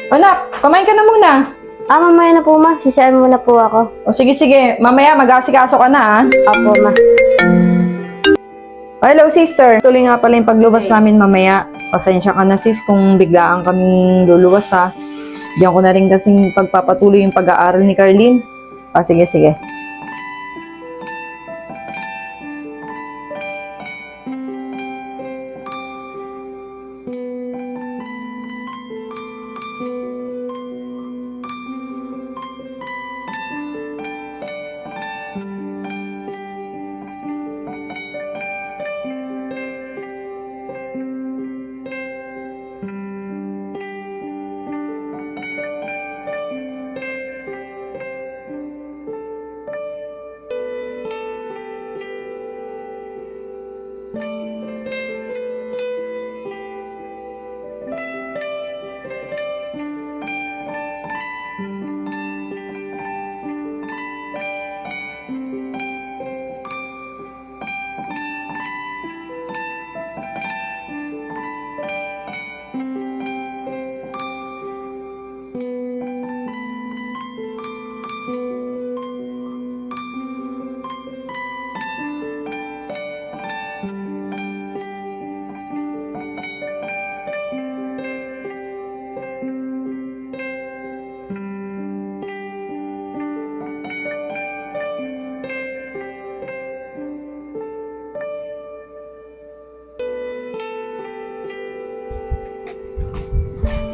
Anak, kumain ka na muna. Mamaya na po, ma. CCR muna po ako. O sige, mamaya mag-asikaso ka na, ha? Opo, ma. Hello, sister. Tuloy nga pala yung paglubas namin mamaya. Pasensya ka na, sis, kung biglaan kaming luluwas, ha? Diyan ko na rin kasing pagpapatuloy yung pag-aaral ni Carlene. Sige.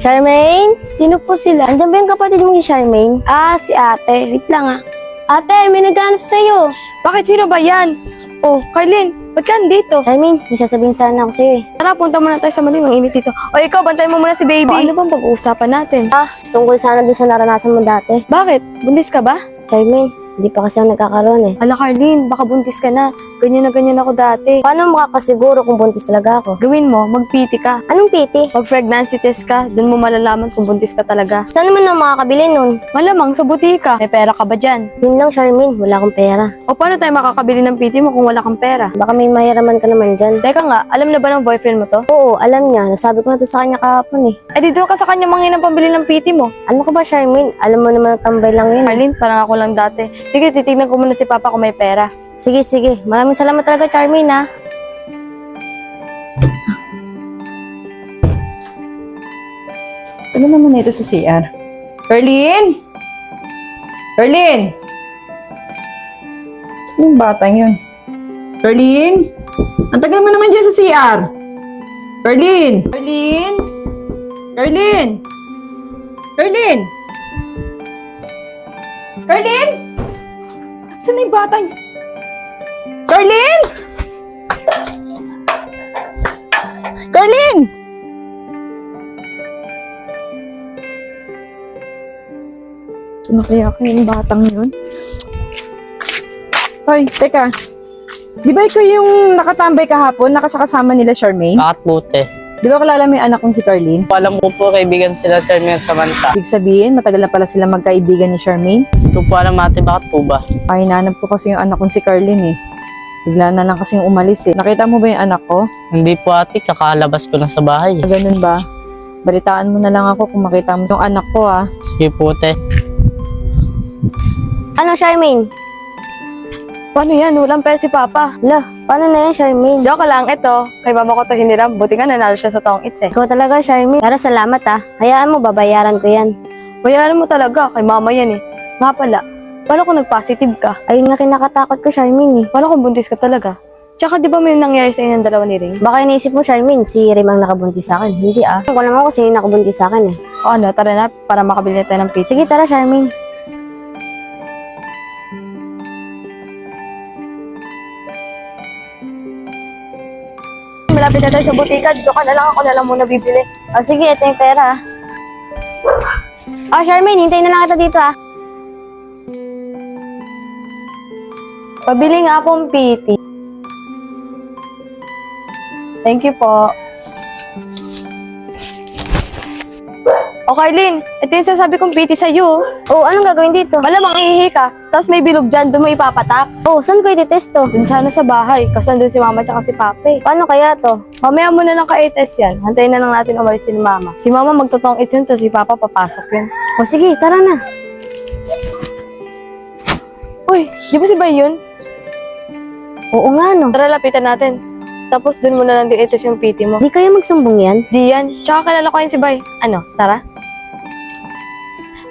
Charmaine? Sino po sila? Andiyan ba yung kapatid mo si Charmaine? Si ate. Wait lang, Ate, may naghanap sa'yo. Bakit sino ba yan? Oh, Carlene, ba't ka andito? Charmaine, may sasabihin sana ako sa'yo eh. Tara, punta muna tayo sa maling init dito. O ikaw, bantayan mo muna si baby. Ano bang pag-uusapan natin? Tungkol sana doon sa naranasan mo dati. Bakit? Buntis ka ba? Charmaine, hindi pa kasi ako nagkakaroon eh. Ala, Carlene, baka buntis ka na. Ganyan na ganyan ako dati. Paano makakasiguro kung buntis talaga ako? Gawin mo, mag-PT ka. Anong piti? Mag-pregnancy test ka, dun mo malalaman kung buntis ka talaga. Saan naman ako makakabili nun? Malamang sa butika. May pera ka ba dyan? Yun lang, Charmaine. Wala akong pera. O paano tayo makakabili ng PT mo kung wala kang pera? Baka may mahiraman ka naman dyan. Teka nga, alam na ba ng boyfriend mo to? Oo, alam niya. Nasabi ko na to sa kanya kahapon eh. Eh dito ka sa kanya mangin ng pambili ng PT mo. Ano ka ba, Charmaine? Alam mo naman na tambay lang yun. Carlene, parang ako lang dati. Sige, titignan ko muna si Papa kung may pera. Sige. Maraming salamat talaga, Charmaine, ha? Ano naman ito sa CR? Carlene? Carlene? Saan yung batang yun? Carlene? Ang tagal mo naman dyan sa CR. Carlene? Carlene? Carlene? Carlene? Carlene? Saan na yung batang? Carlene? Carlene? Saan na kaya yung batang yun? Hoy, teka. Di ba ikaw yung nakatambay kahapon, nakasakasama nila Charmaine? Bakit buti? Di ba kilala mo yung anak kong si Carlene? Alam ko po kaibigan sila Charmaine at Samantha. Ibig sabihin, matagal na pala sila magkaibigan ni Charmaine. Hindi ko po alam ate, bakit po ba? Ay, hinanap ko kasi yung anak kong si Carlene eh. Bigla na lang kasing umalis eh. Nakita mo ba yung anak ko? Hindi po ate, kakalabas ko na sa bahay. Ganun ba? Balitaan mo na lang ako kung makita mo yung anak ko ah. Sige po ate. Ano, Charmaine? Paano yan? Walang pera si Papa. Paano na yan, Charmaine? Joke lang, ito. Kay mama ko to hiniram. Buti nga nanalo siya sa tong its eh. Ikaw talaga, Charmaine. Pero salamat, ha. Hayaan mo, babayaran ko yan. Bayaran mo talaga. Kay mama yan eh. Nga pala, paano kung nag-positive ka? Ayun nga kinakatakot ko, Charmaine, eh. Paano kung buntis ka talaga? Tsaka di ba may nangyari sa inyong dalawa ni Ring? Baka iniisip mo, Charmaine, si Rim ang nakabuntis sa akin. Hindi, ah. Alam ko naman kung sino yung nakabuntis sa akin, eh. O ano, tara na para makabili na tayo ng pizza. Sige, tara, Charmaine. Malapit na tayo sa butika. Dito ka na lang. Ako na lang muna bibili. Sige, ito yung pera, Charmaine, hintayin na lang kita dito, ah. Pabili nga akong PT. Thank you po. O Carlin, ito yung sasabi kong PT sa'yo. Oh, anong gagawin dito? Malamang ihi ka, tapos may bilog dyan, doon mo ipapatak. Oh, saan ko ititest to? Dun sana sa bahay, kasi nandun si mama tsaka si pape. Paano kaya to? Mamaya mo na lang ka-test yan. Hantayin na lang natin umalis si mama. Si mama magtotong its yun, tapos si papa papasok yun. O sige, tara na. Uy, di ba si Bay yun? Oo nga no. Tara, lapitan natin. Tapos dun mo na lang din i-test yung PT mo. Di kayo magsumbong yan? Di yan. Tsaka kilala ko yun si Bay. Ano, tara?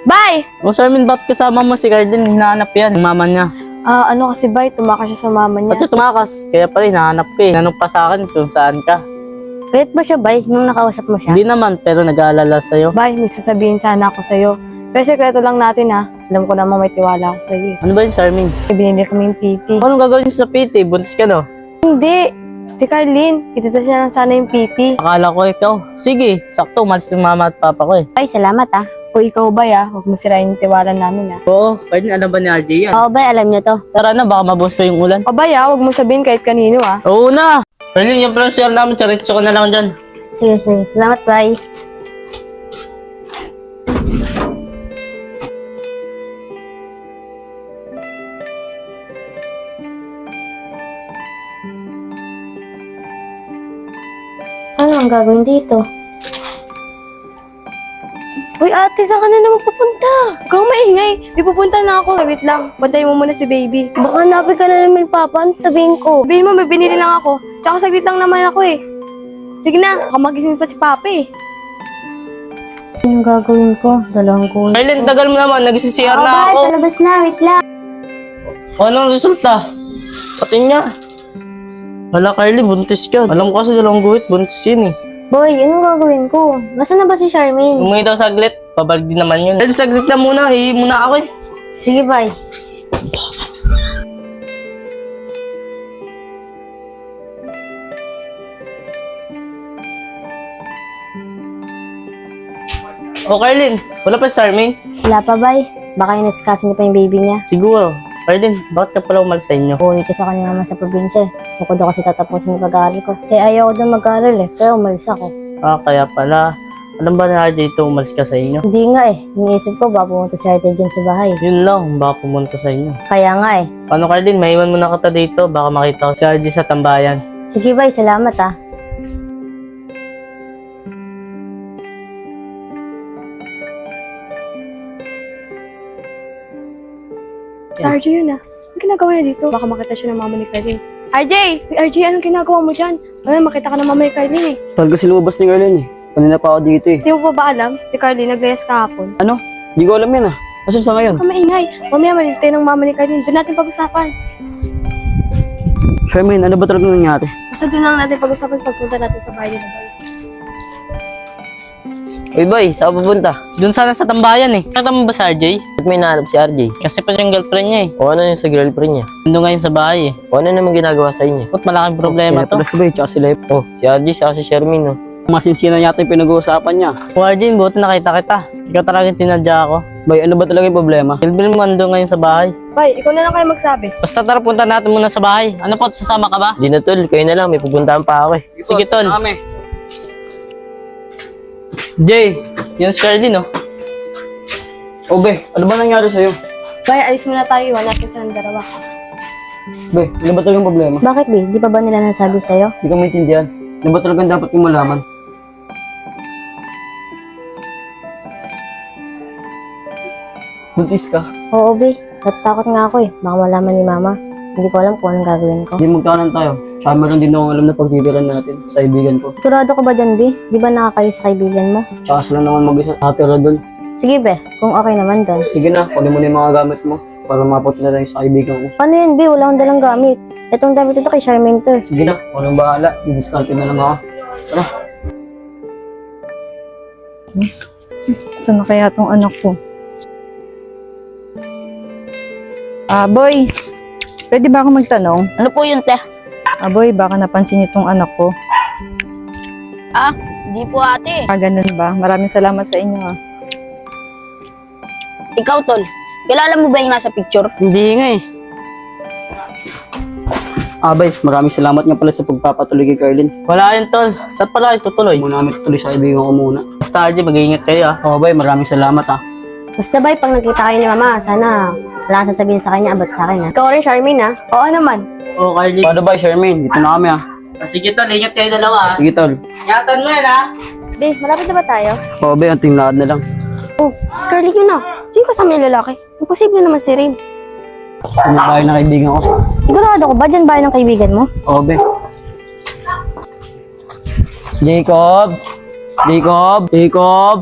Bay! O Charmin, ba't kasama mo si Cardin? Hinahanap yan. Ang mama niya. Ano kasi Bay, tumakas siya sa mama Ba't niya. siya tumakas? Kaya pala hinahanap ko eh. Nanong pa sa akin kung saan ka. Galit ba siya, Bay, nung nakausap mo siya? Hindi naman, pero nag-aalala sa'yo. Bay, may sasabihin sana ako sa'yo. Pero sekreto lang natin ha. Alam ko namang may tiwala ako sa'yo eh. Ano ba yun, Charmin? Binili kami yung PT. Anong gagawin niyo sa PT? Buntis ka no? Hindi! Si Carlin, itita siya lang sana yung PT. Akala ko ikaw. Sige, sakto, umalis yung mama at papa ko eh. Bay, salamat ah. O ikaw Bay huwag mo sirain yung tiwala namin ha. Oo, Cardin, alam ba ni RJ yan? Oo, Bay, alam niyo to. Tara na, baka mabos pa yung ulan. O Bay huwag mo sabihin kahit kanino ha. Oo na! Cardin, yung pransyal namin, charitso ko na lang dyan. Sige, sige. Salamat, Bay. Ano ang gagawin dito? Uy ate, saan ka na naman pupunta? Ikaw maingay. May pupunta na ako. Saglit lang. Bantayin mo muna si baby. Baka hanapin ka na naman, Papa. Ano sabihin ko? Sabihin mo, may binili lang ako. Tsaka saglit lang naman ako eh. Sige na, baka magising pa si Papa eh. Anong gagawin ko? Dalawang ko. Cardin, tagal mo naman, nag-CCR Oo, na Bay, ako. palabas na. Wait lang. O, anong resulta? Pati niya. Wala, Carly, buntis ka. Alam ko kasi dalawang guhit, buntis yun eh. Boy, anong gagawin ko? Nasaan na ba si Charmaine? Umuwi daw saglit, pabalik din naman yun. Carly, saglit na muna, hihi muna ako eh. Sige, Bay. O, Carlin, wala pa si Charmaine? Wala pa, Bay. Baka inaskasin niya pa yung baby niya. Siguro. Carlin, bakit ka pala umalis sa inyo? Uuwi kasi ako ni Mama sa probinsya eh. Bukod ako kasi tatapusin yung pag-aaral ko. Eh, ayaw ko doon mag-aaral eh. Kaya umalis ako. Ah, kaya pala. Alam ba na RJ ito umalis ka sa inyo? Hindi nga eh. Iniisip ko baka pumunta si Arte dyan sa bahay. Yun lang, baka pumunta sa inyo. Kaya nga eh. Paano, Carlin? Maiwan mo na kita dito. Baka makita ko si RJ sa tambayan. Sige, Bay. Salamat ah. Si RJ yun ah. Anong ginagawa niya dito? Baka makita siya ng mama ni Carlin. RJ! RJ, anong ginagawa mo dyan? Mamaya makita ka ng mama ni Carlin eh. Tagal kasi lumabas ni Carlin eh. Kanina pa ako dito eh. Hindi mo pa ba alam? Si Carlin naglayas kahapon. Ano? Hindi ko alam yan ah. Asan sa ngayon? Baka maingay. Mamaya malintay ng mama ni Carlin. Doon natin pag-usapan. Charmaine, ano ba talaga nangyari? Basta doon lang natin pag-usapan pagpunta natin sa bahay nila. Uy boy, saan ka pupunta? Doon sana sa tambayan eh. Nakita mo ba si RJ? Ba't may nahanap si RJ? Kasi pa yung girlfriend niya eh. O ano yun sa girlfriend niya? Nandun ngayon sa bahay eh. O ano naman ginagawa sa inyo? Ba't malaking problema to? si Boy, tsaka si Lep. Oh, si RJ, saka si Shermin no. Masinsina yata yung pinag-uusapan niya. Kung RJ, buti nakita kita. Ikaw talagang tinadya ako. Boy, ano ba talaga yung problema? Bilbil mo nandun ngayon sa bahay. Bay, ikaw na lang kayo magsabi. Basta tara, punta natin muna sa bahay. Ano po, sasama ka ba? Di na tol, kayo na lang, may pupuntahan pa ako eh. Sige, tol. Jay, yan si Carlin oh. Oh be, ano ba nangyari sa'yo? Bay, alis muna tayo. Iwan natin silang dalawa. Be, ano ba talaga yung problema? Bakit, Bi? Di pa ba nila nasabi sa'yo? Hindi ka maintindihan. Ano ba talagang dapat yung malaman? Buntis ka? Oo, Bi. Natatakot nga ako eh. Baka malaman ni Mama. Hindi ko alam kung anong gagawin ko. Hindi magkanan tayo. Sama lang din akong alam na pagtitiran natin sa kaibigan ko. Sigurado ka ba dyan, Bi? Di ba nakakayo sa kaibigan mo? Tsaka sila naman mag-isa hatira doon. Sige, Be. Kung okay naman doon. Sige na, kunin mo na yung mga gamit mo para mapunta na tayo sa kaibigan ko. Paano yun, Bi? Wala akong dalang gamit. Itong damit ito kay Charmaine to eh. Sige na, ako nang bahala. Didiscarte na lang ako. Tara. Saan na kaya tong anak ko? Boy. Pwede ba ako magtanong? Ano po yun, te? Boy, baka napansin niyo tong anak ko. Di po ate. Ganun ba? Maraming salamat sa inyo ha. Ikaw, tol. Kilala mo ba yung nasa picture? Hindi nga eh. Abay, maraming salamat nga pala sa pagpapatuloy kay Carlin. Wala yun, tol. Saan pala kayo tutuloy? Muna kami tutuloy sa kaibigan ko muna. Basta RJ, mag-iingat kayo ah. Oo, bay, maraming salamat ah. Basta bay, pag nakita kayo ni mama, sana wala kang sasabihin sa kanya about sa akin ha. Ikaw rin, Charmaine, ha? Oo naman. Oo, Carly. Paano ba, Charmaine? Dito na kami ah. Sige, tol. Ingat kayo dalawa ah. Sige, tol. Ingatan mo yan ah. Be, malapit na ba tayo? Oo, bay, anting lakad na lang. Oh, si Carly yun na. Sino kasama yung lalaki? Imposible naman si Rain. Ano tayo na kaibigan ko? Sigurado ko ba dyan bahay ng kaibigan mo? Oo, bay. Jacob! Jacob! Jacob!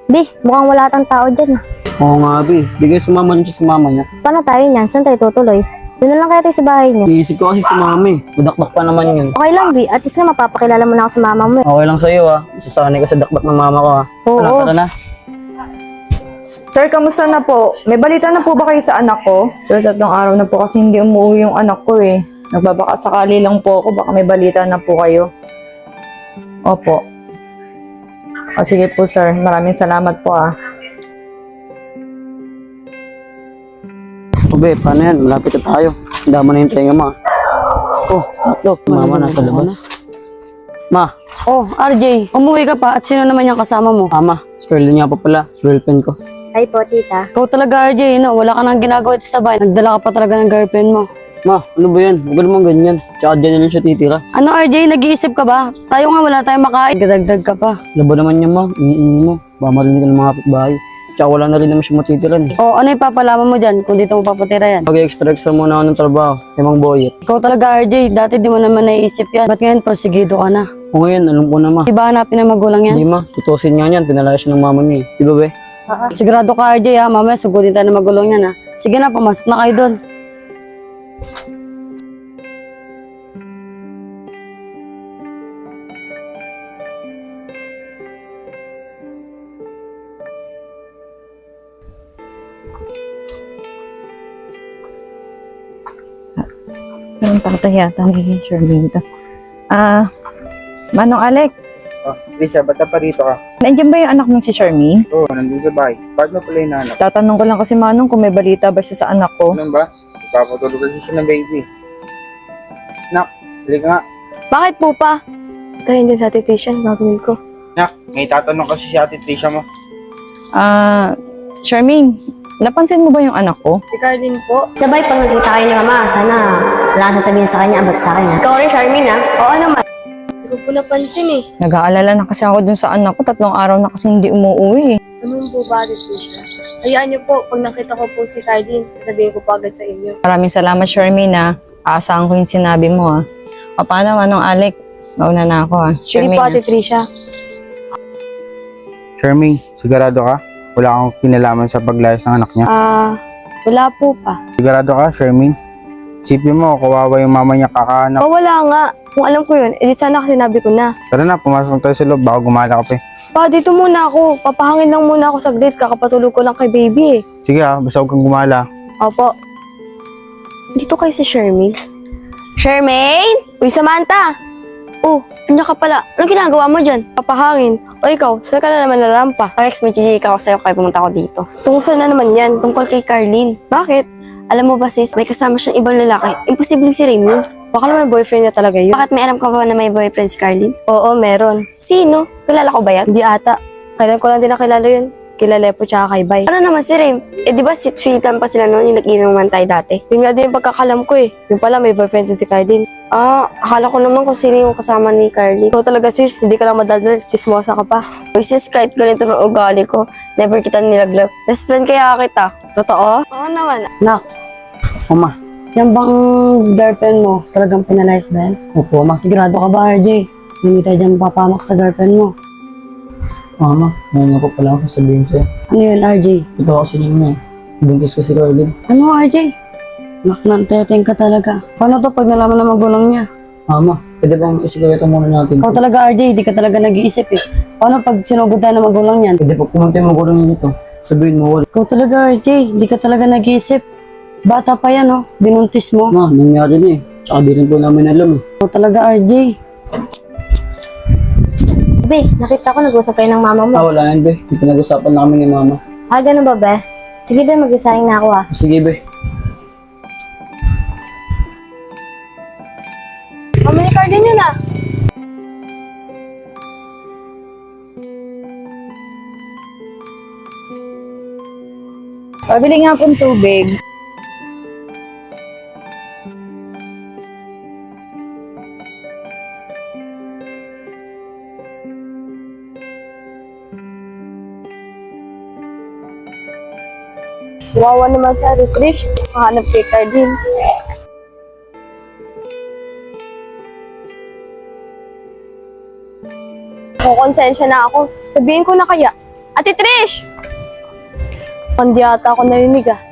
Be, mukhang wala tang tao dyan ha. Oo nga, bay. Bigay sumama niyo sa mama niya. Paano tayo niyan? Saan tayo tutuloy? Doon na lang kaya tayo sa bahay niyo. Iisip ko kasi si mami. Madakdak pa naman yun. Okay lang, Be. At least nga mapapakilala mo na ako sa mama mo. Okay lang sa'yo ah. Sasanay ka sa dakdak ng mama ko ah. Oo. Ano, tara na. Sir, kamusta na po? May balita na po ba kayo sa anak ko? Sir, 3 araw na po kasi hindi umuwi yung anak ko eh. Nagbabaka sakali lang po ako, baka may balita na po kayo. Opo. O sige po sir, maraming salamat po ah. Obe, paano yan? Malapit na tayo. Dama na yung tenga mo ah. Oh, sakto. Mama nasa labas. Ma, Oh, RJ, umuwi ka pa at sino naman yung kasama mo? ama. Si Carlin nga pa pala. Girlfriend ko. Ay po, tita. Ikaw talaga, RJ, no? Wala ka nang ginagawa dito sa bahay. Nagdala ka pa talaga ng girlfriend mo. Ma, ano ba yan? Huwag ka naman ganyan. Tsaka dyan na lang siya titira. Ano, RJ, nag-iisip ka ba? Tayo nga, wala tayong makain. Gadagdag ka pa. Ano ba naman yan, ma? Iniini mo. Baka marinig ka ng mga kapitbahay. Tsaka wala na rin naman siya matitiran eh. O, ano ipapalaman mo dyan kung dito mo papatira yan? Mag-extra muna ako ng trabaho. Limang boyet. Ikaw talaga, RJ, dati di mo naman naiisip yan. Ba't ngayon, porsigido ka na? O ngayon, alam ko na ma. Iba hanapin ng magulang yan? Hindi ma, tutusin nga yan. Pinalaya siya ng mama niya eh. Di ba be? Sigurado ka, RJ, ha? Mamaya, sugutin tayo ng magulang yan, ha? Sige na, pumasok na kayo doon. Anong tatay yata ni Charmaine to? Manong Alec, Oh, Trisha, ba't pa dito ka? nandiyan ba yung anak mong si Charmaine? Oo, nandun sa bahay. Bakit mo pala hinahanap? Tatanong ko lang kasi Manong kung may balita ba siya sa anak ko. Ganun ba? Ipapatulog kasi siya ng baby. Nak, halika nga. Bakit po pa? Ito, hindi sa Ate Tisha, gagawin ko. Nak, may tatanong kasi si ate Trisha mo. Charmaine, napansin mo ba yung anak ko? Si Carlin po. Sabay, pag nakita kayo ni mama, sana wala kang sasabihin sa kanya about sa akin ha. Ikaw rin, Charmaine, ha? Oo naman. Hindi ko po napansin, eh. Nag-aalala na kasi ako dun sa anak ko. 3 araw na kasi hindi umuwi eh. Ganun po ba, Ate Tisha? Hayaan niyo po, pag nakita ko po si Carlin, sasabihin ko po agad sa inyo. Maraming salamat, Charmaine ah. Aasahan ko yung sinabi mo ah. O paano, Manong Alec? Mauna na ako ah. Sige po, Ate Trisha. Charmaine, sigurado ka? Wala kang kinalaman sa paglayas ng anak niya. Wala po pa. Sigurado ka, Charmaine? Isipin mo, kawawa yung mama niya kakahanap. Oh, wala nga. Kung alam ko yun, edi sana kasi sinabi ko na. Tara na, pumasok tayo sa loob. Baka gumala ka pa eh. Pa, dito muna ako. Papahangin lang muna ako saglit. Kakapatulog ko lang kay baby, eh. Sige ha, basta huwag kang gumala. Opo. Dito kayo si Charmaine. Charmaine? Uy, Samantha! Oh, anya ka pala. Anong ginagawa mo dyan? Papahangin. O ikaw, saan ka na naman narampa? Alex, may chichika ako sa'yo kaya pumunta ako dito. Tungkol saan na naman yan? Tungkol kay Carlin. Bakit? Alam mo ba sis, may kasama siyang ibang lalaki. Imposible si Raymond. Baka naman boyfriend niya talaga yun. Bakit may alam ka ba na may boyfriend si Carlin? Oo, meron. Sino? Kilala ko ba yan? Hindi ata. Kailan ko lang din nakilala yun. Kilala po tsaka kay Bay. Ano naman si Raym? Eh di ba sweetan pa sila noon yung nag-inuman tayo dati? Yun nga din yung pagkakalam ko eh. Yung pala may boyfriend din si Carlin. Akala ko naman kung sino yung kasama ni Carlin. Ikaw talaga sis, hindi ka lang madaldal. Chismosa ka pa. Uy sis, kahit ganito ng ugali ko, never kita nilaglag. Best friend kaya kita. Totoo? Oo naman. Nak, Oma. yan bang girlfriend mo? Talagang pinalayas ba yan? Opo, ma. Sigurado ka ba RJ? Hindi tayo dyan papamak sa girlfriend mo. Mama, ngayon nga po pala ako sabihin sa'yo. Ano yun RJ? Ito kasi yun mo. Buntis ko si Carlin. Ano RJ? Naknanteteng ka talaga. Paano to pag nalaman ng magulang niya? Mama, pwede bang isigurito muna natin? Ikaw talaga RJ, di ka talaga nag-iisip eh. Paano pag sinugod tayo ng magulang niyan? Pwede pa pumunta yung magulang niya dito. Sabihin mo, wala. Ikaw talaga RJ, di ka talaga nag-iisip. Bata pa yan oh, binuntis mo. Ma, nangyari na eh. Tsaka di rin po namin alam eh. Ikaw talaga RJ. Be, nakita ko nag-usap kayo ng mama mo. Wala yan, be. May pinag-usapan na kami ni Mama. Ganun ba, be? Sige, be, mag-isaing na ako ah. Sige, be. Pabili nga pong tubig. Wawa naman sa Trish. Mahanap kay Cardin. Konsensya na ako. Sabihin ko na kaya. Ate Trish! Hindi ata ako narinig ah.